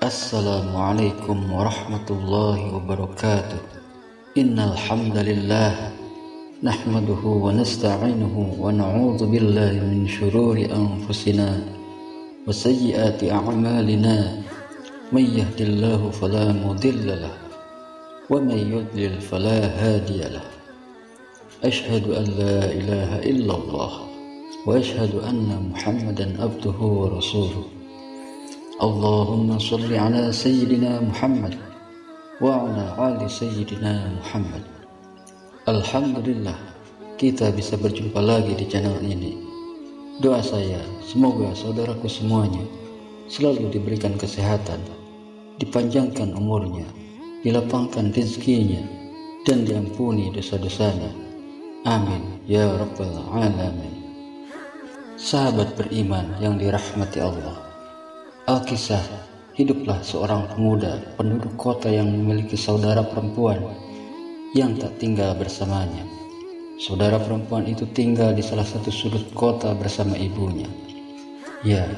Assalamualaikum warahmatullahi wabarakatuh. Innal hamdalillah nahmaduhu wa nasta'inuhu wa na'udzu billahi min shururi anfusina wa sayyiati a'malina. May yahdihillahu fala mudilla lahu wa may yudlil fala hadiya lahu. Asyhadu an la ilaha illallah wa asyhadu anna Muhammadan abduhu wa rasuluh. Allahumma salli ala Sayyidina Muhammad wa ala ali Sayyidina Muhammad. Alhamdulillah, kita bisa berjumpa lagi di channel ini. Doa saya, semoga saudaraku semuanya selalu diberikan kesehatan, dipanjangkan umurnya, dilapangkan rezekinya, dan diampuni dosa-dosanya. Amin ya rabbal alamin. Sahabat beriman yang dirahmati Allah, Alkisah, hiduplah seorang pemuda penduduk kota yang memiliki saudara perempuan yang tak tinggal bersamanya. Saudara perempuan itu tinggal di salah satu sudut kota bersama ibunya. Ya,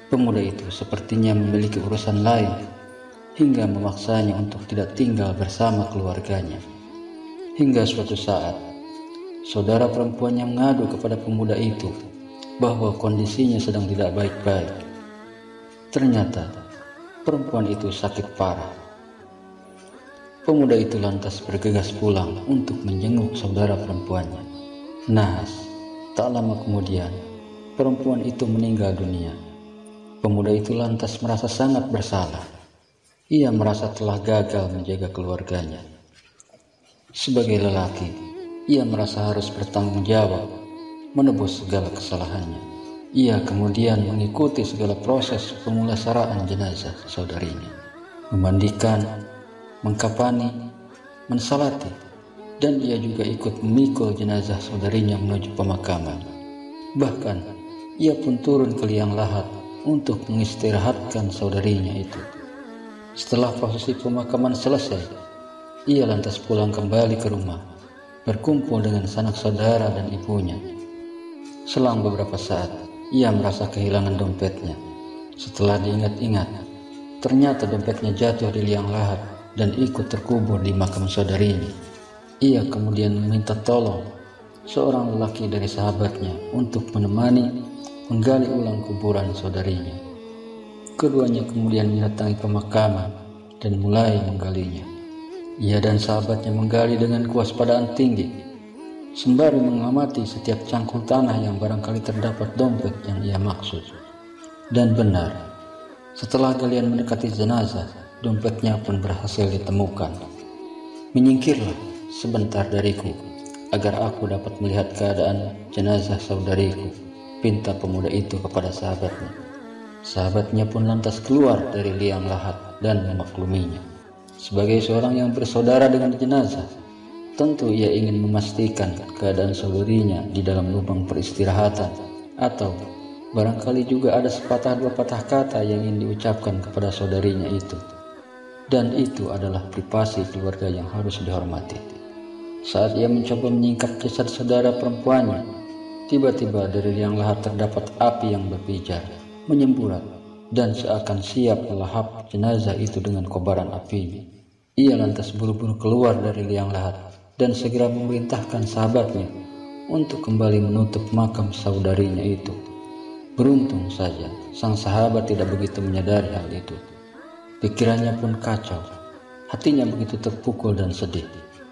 pemuda itu sepertinya memiliki urusan lain hingga memaksanya untuk tidak tinggal bersama keluarganya. Hingga suatu saat, saudara perempuannya mengadu kepada pemuda itu bahwa kondisinya sedang tidak baik-baik. Ternyata perempuan itu sakit parah. Pemuda itu lantas bergegas pulang untuk menjenguk saudara perempuannya. Naas, tak lama kemudian perempuan itu meninggal dunia. Pemuda itu lantas merasa sangat bersalah. Ia merasa telah gagal menjaga keluarganya. Sebagai lelaki, ia merasa harus bertanggung jawab menebus segala kesalahannya. Ia kemudian mengikuti segala proses pemulasaraan jenazah saudarinya, memandikan, mengkafani, mensalati, dan ia juga ikut memikul jenazah saudarinya menuju pemakaman. Bahkan, ia pun turun ke liang lahat untuk mengistirahatkan saudarinya itu. Setelah prosesi pemakaman selesai, ia lantas pulang kembali ke rumah, berkumpul dengan sanak saudara dan ibunya. Selang beberapa saat, ia merasa kehilangan dompetnya. Setelah diingat-ingat, ternyata dompetnya jatuh di liang lahat dan ikut terkubur di makam saudarinya. Ia kemudian meminta tolong seorang lelaki dari sahabatnya untuk menemani menggali ulang kuburan saudarinya. Keduanya kemudian mendatangi pemakaman dan mulai menggalinya. Ia dan sahabatnya menggali dengan kewaspadaan tinggi, sembari mengamati setiap cangkul tanah yang barangkali terdapat dompet yang ia maksud. Dan benar, setelah galian mendekati jenazah, dompetnya pun berhasil ditemukan. Menyingkirlah sebentar dariku, agar aku dapat melihat keadaan jenazah saudariku, pinta pemuda itu kepada sahabatnya. Sahabatnya pun lantas keluar dari liang lahat dan memakluminya. Sebagai seorang yang bersaudara dengan jenazah, tentu ia ingin memastikan keadaan saudarinya di dalam lubang peristirahatan, atau barangkali juga ada sepatah dua patah kata yang ingin diucapkan kepada saudarinya itu. Dan itu adalah privasi keluarga yang harus dihormati. Saat ia mencoba menyingkap jasad saudara perempuannya, tiba-tiba dari liang lahat terdapat api yang berpijar, menyemburat, dan seakan siap melahap jenazah itu dengan kobaran apinya. Ia lantas buru-buru keluar dari liang lahat dan segera memerintahkan sahabatnya untuk kembali menutup makam saudarinya itu. Beruntung saja sang sahabat tidak begitu menyadari hal itu. Pikirannya pun kacau, hatinya begitu terpukul dan sedih.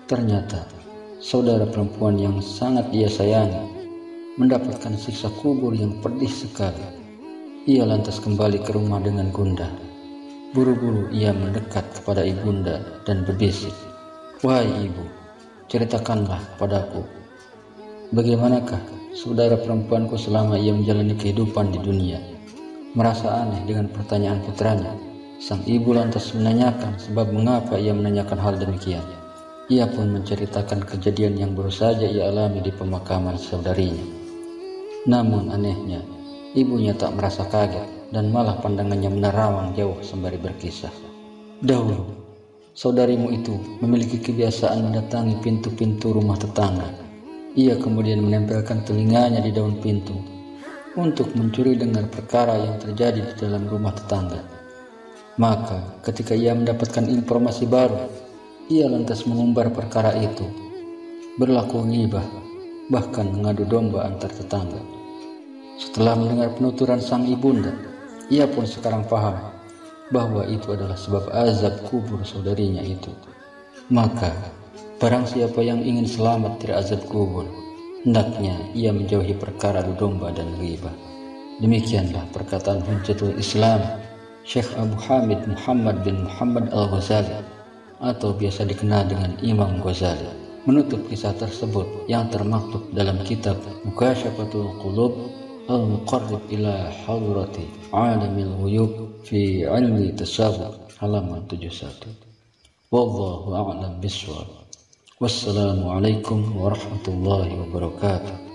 Ternyata saudara perempuan yang sangat ia sayangi mendapatkan siksa kubur yang pedih sekali. Ia lantas kembali ke rumah dengan gundah. Buru-buru ia mendekat kepada ibunda dan berbisik, "Wahai ibu, ceritakanlah padaku, bagaimanakah saudara perempuanku selama ia menjalani kehidupan di dunia?" Merasa aneh dengan pertanyaan putranya, sang ibu lantas menanyakan sebab mengapa ia menanyakan hal demikian. Ia pun menceritakan kejadian yang baru saja ia alami di pemakaman saudarinya. Namun anehnya, ibunya tak merasa kaget dan malah pandangannya menerawang jauh sembari berkisah. "Dahulu, saudarimu itu memiliki kebiasaan mendatangi pintu-pintu rumah tetangga. Ia kemudian menempelkan telinganya di daun pintu untuk mencuri dengar perkara yang terjadi di dalam rumah tetangga. Maka ketika ia mendapatkan informasi baru, ia lantas mengumbar perkara itu. Berlaku ghibah, bahkan mengadu domba antar tetangga. Setelah mendengar penuturan sang ibunda, ia pun sekarang paham bahwa itu adalah sebab azab kubur saudarinya itu. Maka barang siapa yang ingin selamat dari azab kubur, hendaknya ia menjauhi perkara adu domba dan ghibah. Demikianlah perkataan Hujjatul Islam Syekh Abu Hamid Muhammad bin Muhammad Al-Ghazali, atau biasa dikenal dengan Imam Ghazali, menutup kisah tersebut yang termaktub dalam kitab Mukasyafatul Qulub Al-Muqarrib ila Hadrati Alamil Ghuyub fi Ilmi Tasawuf, halaman 71. Wallahu a'lam bishawab. Wassalamualaikum warahmatullahi wabarakatuh.